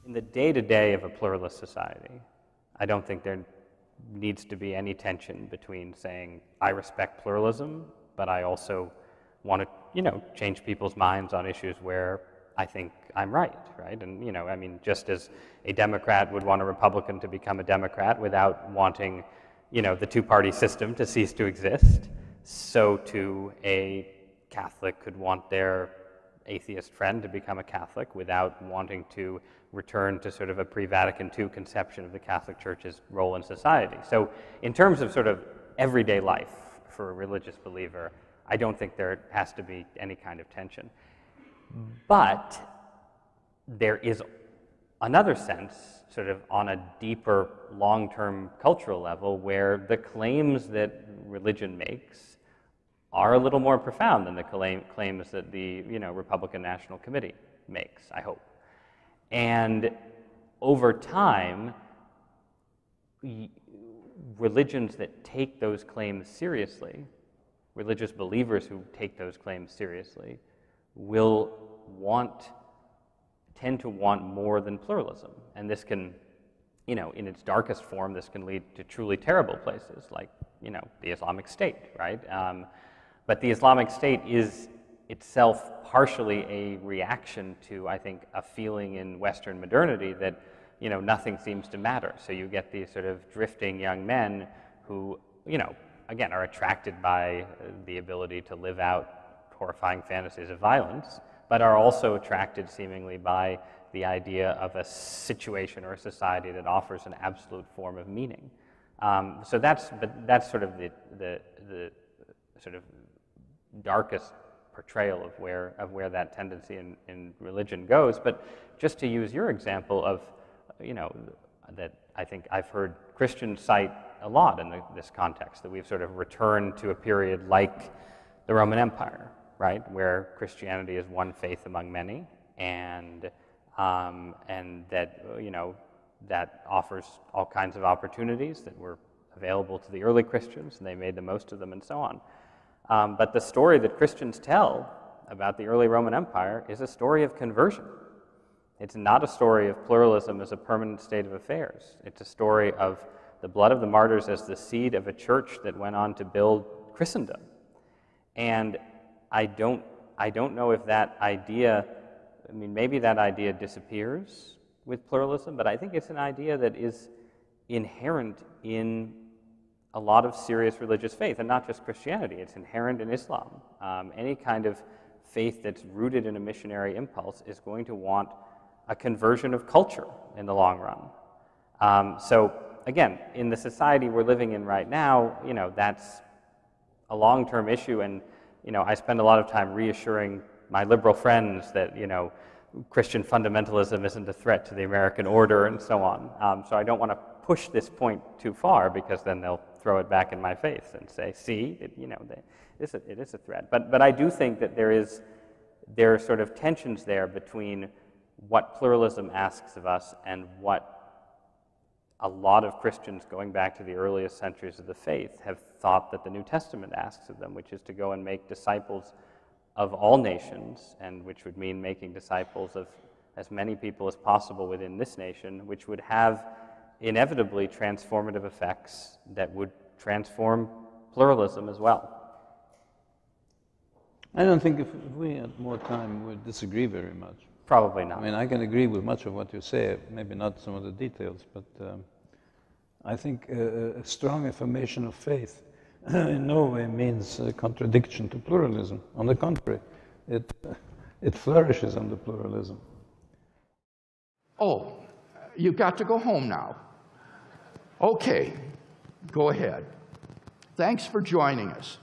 In the day-to-day of a pluralist society, I don't think there needs to be any tension between saying, I respect pluralism, but I also want to, change people's minds on issues where I think I'm right? And, just as a Democrat would want a Republican to become a Democrat without wanting, the two-party system to cease to exist, so too a Catholic could want their atheist friend to become a Catholic without wanting to return to sort of a pre-Vatican II conception of the Catholic Church's role in society. So in terms of sort of everyday life for a religious believer, I don't think there has to be any kind of tension. But there is another sense, sort of on a deeper, long-term cultural level, where the claims that religion makes are a little more profound than the claims that the Republican National Committee makes, I hope. And over time, religions that take those claims seriously, religious believers who take those claims seriously, will tend to want more than pluralism. And this can, in its darkest form, this can lead to truly terrible places like, the Islamic State, right? But the Islamic State is itself partially a reaction to, I think, a feeling in Western modernity that, nothing seems to matter. So you get these sort of drifting young men who, again, are attracted by the ability to live out horrifying fantasies of violence, but are also attracted seemingly by the idea of a situation or a society that offers an absolute form of meaning. So that's sort of the sort of darkest portrayal of where that tendency in religion goes. But just to use your example of, that I think I've heard Christians cite a lot in this context, that we've sort of returned to a period like the Roman Empire, right, where Christianity is one faith among many, and that that offers all kinds of opportunities that were available to the early Christians, and they made the most of them, and so on. But the story that Christians tell about the early Roman Empire is a story of conversion. It's not a story of pluralism as a permanent state of affairs. It's a story of the blood of the martyrs as the seed of a church that went on to build Christendom. And I don't know if that idea, maybe that idea disappears with pluralism, but I think it's an idea that is inherent in a lot of serious religious faith, and not just Christianity. It's inherent in Islam. Any kind of faith that's rooted in a missionary impulse is going to want a conversion of culture in the long run. So again, in the society we're living in right now, that's a long-term issue, and I spend a lot of time reassuring my liberal friends that Christian fundamentalism isn't a threat to the American order, and so on. So I don't want to push this point too far, because then they'll throw it back in my face and say, "See, it is a threat." But I do think that there are sort of tensions there between what pluralism asks of us and what a lot of Christians going back to the earliest centuries of the faith have thought that the New Testament asks of them, which is to go and make disciples of all nations, and which would mean making disciples of as many people as possible within this nation, which would have inevitably transformative effects that would transform pluralism as well. I don't think if we had more time, we'd disagree very much. Probably not. I can agree with much of what you say, maybe not some of the details, but I think a strong affirmation of faith in no way means a contradiction to pluralism. On the contrary, it flourishes under pluralism. Oh, you've got to go home now. Okay, go ahead. Thanks for joining us.